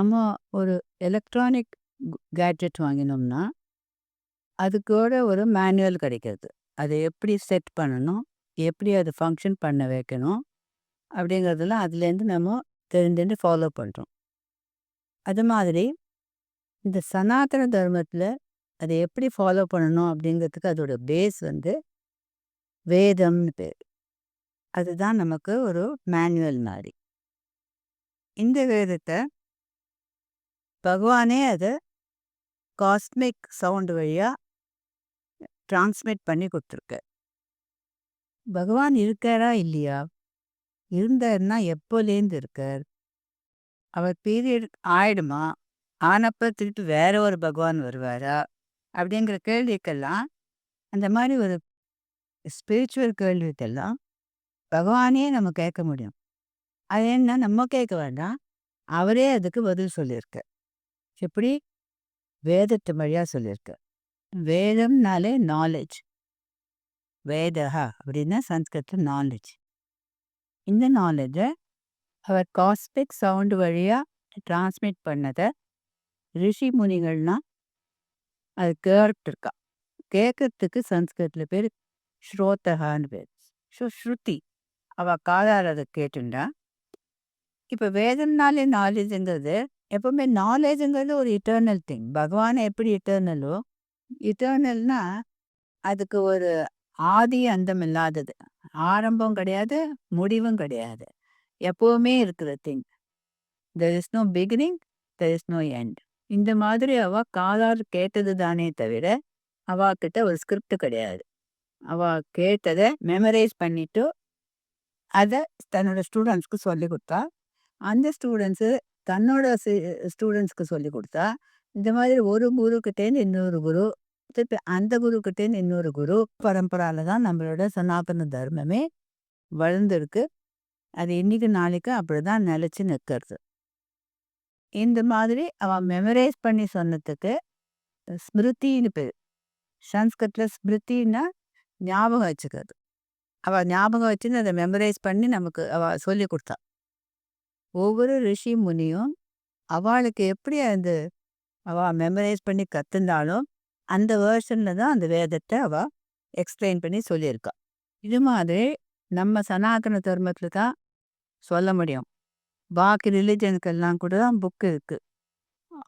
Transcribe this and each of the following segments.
நம்ம ஒரு electronic gadget வாங்கினோம்னா, அதுக்கூட ஒரு மேனுவல் கிடைக்கிறது. அதை எப்படி செட் பண்ணணும்? எப்படி அது ஃபங்ஷன் பண்ண வைக்கணும்? அப்படிங்கிறதெல்லாம் அதுலேருந்து நம்ம தெரிஞ்சுட்டு ஃபாலோ பண்ணுறோம். அது மாதிரி இந்த சனாதன தர்மத்தில் அதை எப்படி ஃபாலோ பண்ணணும் அப்படிங்கிறதுக்கு அதோட பேஸ் வந்து வேதம்னு பேர். அதுதான் நமக்கு ஒரு மேனுவல் மாதிரி. இந்த வேதத்தை பகவானே அதை காஸ்மிக் சவுண்ட் வழியாக டிரான்ஸ்மிட் பண்ணி கொடுத்துருக்கார். பகவான் இருக்காரா இல்லையா? இருந்தாருன்னா எப்போலேருந்து இருக்கார்? அவர் பீரியட் ஆயிடுமா? ஆனப்போ திருப்பி வேற ஒரு பகவான் வருவாரா? அப்படிங்கிற கேள்விக்கெல்லாம் அந்த மாதிரி ஒரு ஸ்பிரிச்சுவல் கேள்விக்கெல்லாம் பகவானே நம்ம கேட்க முடியும். அது என்ன, நம்ம கேட்க வேண்டாம், அவரே அதுக்கு பதில் சொல்லியிருக்கார். எப்படி? வேதத்து வழியாக சொல்லியிருக்கார். வேதம்னாலே நாலேஜ். வேதஹா அப்படின்னா சன்ஸ்கிருத்தில் நாலேஜ். இந்த நாலேஜை அவர் காஸ்மிக் சவுண்டு வழியாக டிரான்ஸ்மிட் பண்ணதை ரிஷி முனிகள்லாம் அது கேட்டுருக்கா. கேட்கறதுக்கு சன்ஸ்கிருத்தில் பேர் ஸ்ரோதகான்னு பேர். ஸ்ருதி அவள் காதால் அதை கேட்டுண்டா. இப்போ வேதம்னாலே நாலேஜுங்கிறது எப்பவுமே நாலேஜுங்கிறது ஒரு இட்டர்னல் திங். பகவானை எப்படி இட்டர்னலோ, இட்டர்னல்னா அதுக்கு ஒரு ஆதி அந்தம் இல்லாதது. ஆரம்பம் கிடையாது, முடிவும் கிடையாது. எப்போவுமே இருக்கிற thing. There is no beginning, there is no end. இந்த மாதிரி அவள் காதால் கேட்டது தானே தவிர அவகிட்ட ஒரு ஸ்கிரிப்ட் கிடையாது. அவள் கேட்டதை மெமரைஸ் பண்ணிட்டு அதை தன்னோட ஸ்டூடெண்ட்ஸ்க்கு சொல்லி கொடுத்தா. அந்த ஸ்டூடெண்ட்ஸு தன்னோட ஸ்டூடெண்ட்ஸ்க்கு சொல்லி கொடுத்தா. இந்த மாதிரி ஒரு குருக்கிட்டேருந்து இன்னொரு குரு, திருப்பி அந்த குருக்கிட்டேருந்து இன்னொரு குரு பரம்பரால தான் நம்மளோட சனாதன தர்மமே வளர்ந்துருக்கு. அது இன்னைக்கு நாளைக்கு அப்படி தான் நிலச்சி நிற்கிறது. இந்த மாதிரி அவன் மெமரைஸ் பண்ணி சொன்னதுக்கு ஸ்மிருதின்னு பேர். சன்ஸ்கிருத்தில் ஸ்மிருதின்னா ஞாபகம் வச்சுக்கிறது. அவள் ஞாபகம் வச்சுன்னு அதை மெமரைஸ் பண்ணி நமக்கு அவள் சொல்லி கொடுத்தா. ஒவ்வொரு ரிஷி முனியும் அவளுக்கு எப்படி அந்த அவள் மெமரைஸ் பண்ணி கற்றுந்தாலும் அந்த வேர்ஷனில் தான் அந்த வேதத்தை அவள் எக்ஸ்பிளைன் பண்ணி சொல்லியிருக்கா. இது மாதிரி நம்ம சனாதன தர்மத்தில் தான் சொல்ல முடியும். பாக்கி ரிலிஜனுக்கெல்லாம் கூட தான் புக் இருக்குது.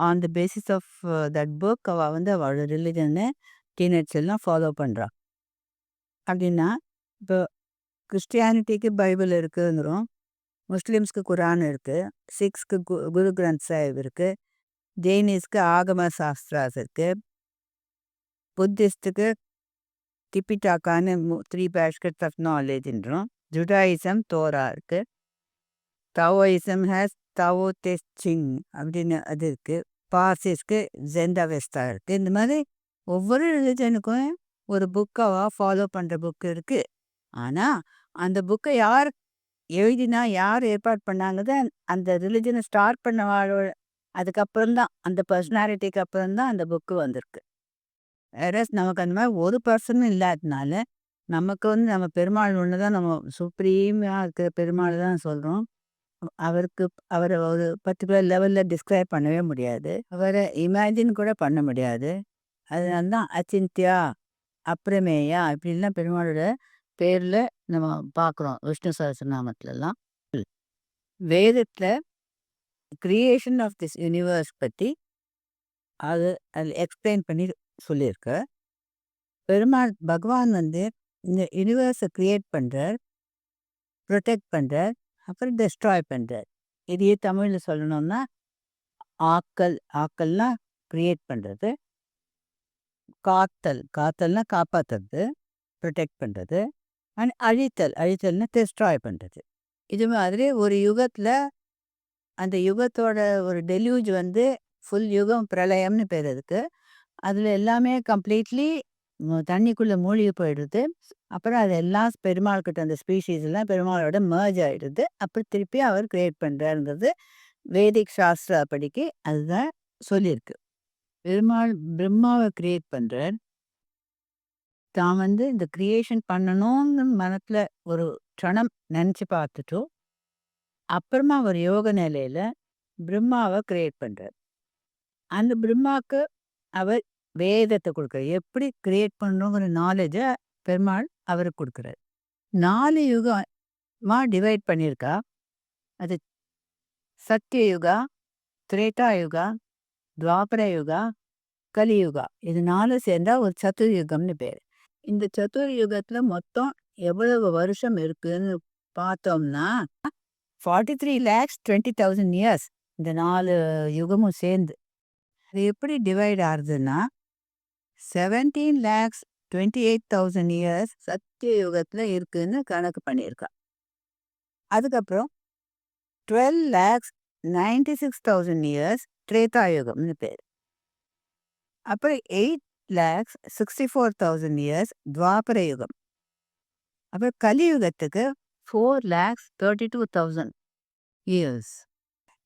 On the basis of that book அவள் வந்து அவளோட ரிலிஜனை டீனேஜ் எல்லாம் ஃபாலோ பண்ணுறா. அப்படின்னா இப்போ கிறிஸ்டியானிட்டிக்கு பைபிள் இருக்குங்கிறோம், முஸ்லீம்ஸ்க்கு குரான் இருக்குது, சிக்ஸ்க்கு குரு கிரந்த் சாஹிப் இருக்குது, ஜெயினிஸ்க்கு ஆகம சாஸ்திராஸ் இருக்குது, புத்திஸ்ட்டுக்கு டிபிடாக்கான்னு 3 பேஸ்கெட்ஸ் ஆஃப் நாலேஜ்ன்றோம், ஜுடாயிசம் தோரா இருக்குது, தாவோயிசம் ஹேஸ் தாவோ சிங் அப்படின்னு அது இருக்குது, பார்சிஸ்க்கு ஜெண்டவெஸ்டா இருக்குது. இந்த மாதிரி ஒவ்வொரு ரிலிஜனுக்கும் ஒரு புக்காக ஃபாலோ பண்ணுற புக்கு இருக்குது. ஆனால் அந்த புக்கை யார் எழுதினா, யார் ஏற்பாடு பண்ணாங்கத அந்த ரிலிஜனை ஸ்டார்ட் பண்ணவாளோட அதுக்கப்புறம் தான், அந்த பர்சனாலிட்டிக்கு அப்புறம் தான் அந்த புக்கு வந்திருக்கு. வேற நமக்கு அந்த மாதிரி ஒரு பர்சனும் இல்லாததுனால நமக்கு வந்து நம்ம பெருமாள் ஒன்று தான், நம்ம சுப்ரீமாக இருக்கிற பெருமாள் தான் சொல்கிறோம். அவரை ஒரு பர்டிகுலர் லெவலில் டிஸ்கிரைப் பண்ணவே முடியாது, அவரை இமேஜின் கூட பண்ண முடியாது. அதனால தான் அச்சிந்தியா, அப்ரமேயா இப்படிலாம் பெருமாளோட பேரில் நம்ம பார்க்குறோம் விஷ்ணு சஹஸ்ரநாமத்துலலாம். வேதத்தில் கிரியேஷன் ஆஃப் திஸ் யூனிவர்ஸ் பற்றி அது அதில் எக்ஸ்பிளைன் பண்ணி சொல்லியிருக்கு. பெருமாள் பகவான் வந்து இந்த யூனிவர்ஸை க்ரியேட் பண்ணுறார், ப்ரொடெக்ட் பண்ணுறார், அப்புறம் டெஸ்ட்ராய் பண்ணுறார். இதையே தமிழில் சொல்லணும்னா ஆக்கல்னா க்ரியேட் பண்ணுறது, காத்தல்னா காப்பாற்றுறது, ப்ரொடெக்ட் பண்ணுறது, அண்ட் அழித்தல்னா டெஸ்ட்ராய் பண்ணுறது. இது மாதிரி ஒரு யுகத்தில் அந்த யுகத்தோட ஒரு டெலியூஜ் வந்து ஃபுல் யுகம் பிரளயம்னு பேர் அதுக்கு. அதில் எல்லாமே கம்ப்ளீட்லி தண்ணிக்குள்ளே மூழ்கி போயிடுது. அப்புறம் அது எல்லாம் பெருமாள்கிட்ட அந்த ஸ்பீஷீஸ் எல்லாம் பெருமாளோட மர்ஜ் ஆகிடுது. அப்புறம் திருப்பி அவர் கிரியேட் பண்ணுறாருங்கிறது வேதிக் சாஸ்திரா படிக்கு அதுதான் சொல்லியிருக்கு. பெருமாள் பிரம்மாவை கிரியேட் பண்ணுறார். தான் வந்து இந்த கிரியேஷன் பண்ணணும்னு மனத்தில் ஒரு க்ஷணம் நினச்சி பார்த்துட்டோம். அப்புறமா ஒரு யோக நிலையில் பிரம்மாவை கிரியேட் பண்றார். அந்த பிரம்மாவுக்கு அவர் வேதத்தை கொடுக்குறார். எப்படி கிரியேட் பண்ணணுங்கிற நாலேஜை பெருமாள் அவருக்கு கொடுக்குறார். 4 யுகமா டிவைட் பண்ணியிருக்கா. அது சத்தியயுகா, திரேதாயுகா, துவாபர யுகா, கலியுகா. இது 4 சேர்ந்தா ஒரு சதுர்யுகம்னு பேர். இந்த சதுர்யுகத்துல மொத்தம் எவ்வளவு வருஷம் இருக்குன்னு பார்த்தோம்னா 43,20,000 இயர்ஸ். இந்த 4 யுகமும் சேர்ந்து அது எப்படி டிவைட் ஆகுதுன்னா 17,28,000 இயர்ஸ் சத்தியயுகத்துல இருக்குன்னு கணக்கு பண்ணியிருக்கா. அதுக்கப்புறம் 12,96,000 இயர்ஸ் திரேதாயுகம்னு பேர். அப்புறம் 8,64,000 இயர்ஸ் துவாபர யுகம். அப்புறம் கலியுகத்துக்கு 4,32,000 இயர்ஸ்.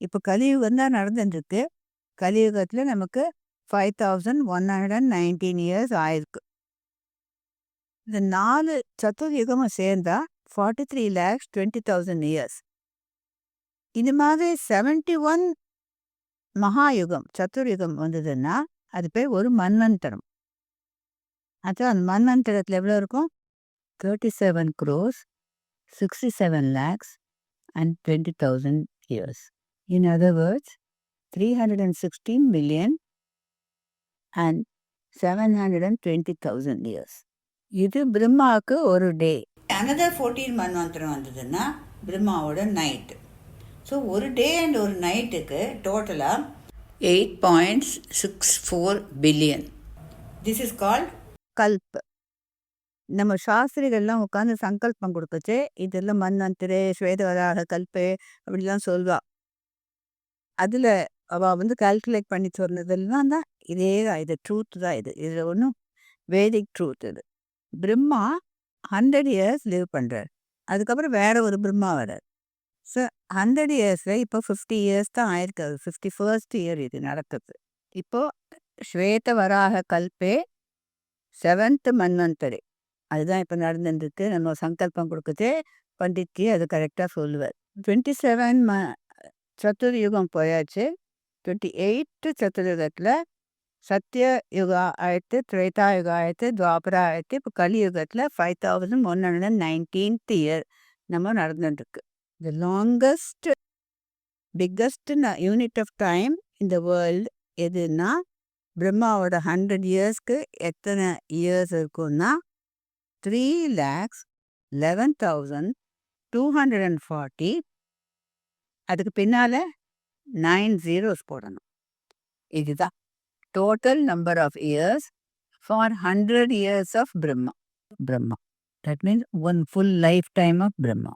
இப்போ கலியுகம் தான் நடந்துருக்கு. கலியுகத்தில் நமக்கு 5,119 இயர்ஸ் ஆயிருக்கு. இந்த 4 சதுர்யுகமும் சேர்ந்தா 43,20,000 இயர்ஸ். இது மாதிரி 71 மகாயுகம் சதுர்யுகம் வந்ததுன்னா அது பேர் ஒரு மன்வந்தரம். அதான் அந்த மன்வந்தரத்தில் எவ்வளோ இருக்கும்? 37 crores, 67 lakhs and 20,000 years. In other words, 316 million and 720,000 years. இது பிரம்மாவுக்கு ஒரு டே. another 14 மன்வந்தரம் வந்ததுன்னா பிரம்மாவோட நைட்டு. ஸோ ஒரு டே அண்ட் ஒரு நைட்டுக்கு டோட்டலாக 8.64 billion. This is called kalpa. நம்ம சாஸ்திரிகள்லாம் உட்காந்து சங்கல்பம் கொடுக்கச்சு இதெல்லாம் மன்வந்தரே ஸ்வேதவராக கல்பே அப்படிலாம் சொல்வா. அதில் அவள் வந்து கால்குலேட் பண்ணி சொன்னதெல்லாம் தான் இதே தான். இது ட்ரூத் தான். இது ஒன்றும் வேதிக் ட்ரூத். இது பிரம்மா 100 இயர்ஸ் லிவ் பண்ணுறார். அதுக்கப்புறம் வேற ஒரு பிரம்மா வர்றார். ஸோ 100 இயர்ஸில் இப்போ 50 இயர்ஸ் தான் ஆயிருக்காது. 51st இயர் இது நடக்குது. இப்போது ஸ்வேதவராக கல்பே 7th மன்வந்தரே அதுதான் இப்போ நடந்துருக்கு. நம்ம சங்கல்பம் கொடுக்குது பண்டிட்ஜி அது கரெக்டாக சொல்லுவார். 27 சதுர்யுகம் போயாச்சு. 28 சதுர்யுகத்தில் சத்திய யுகா ஆயிடுத்து, திரேதா யுகா ஆயிடுத்து, துவாபரா ஆயிடுத்து. இப்போ கலியுகத்தில் 5,119th இயர் நம்ம நடந்துட்டுருக்கு. The longest biggest unit of time in the world எதுன்னா பிரம்மாவோட 100 இயர்ஸ்க்கு எத்தனை இயர்ஸ் இருக்குன்னா 3,11,240. அதுக்கு பின்னால் 9 zeros போடணும். இதுதான் total number of years for 100 years of Brahma. That means one full lifetime of Brahma.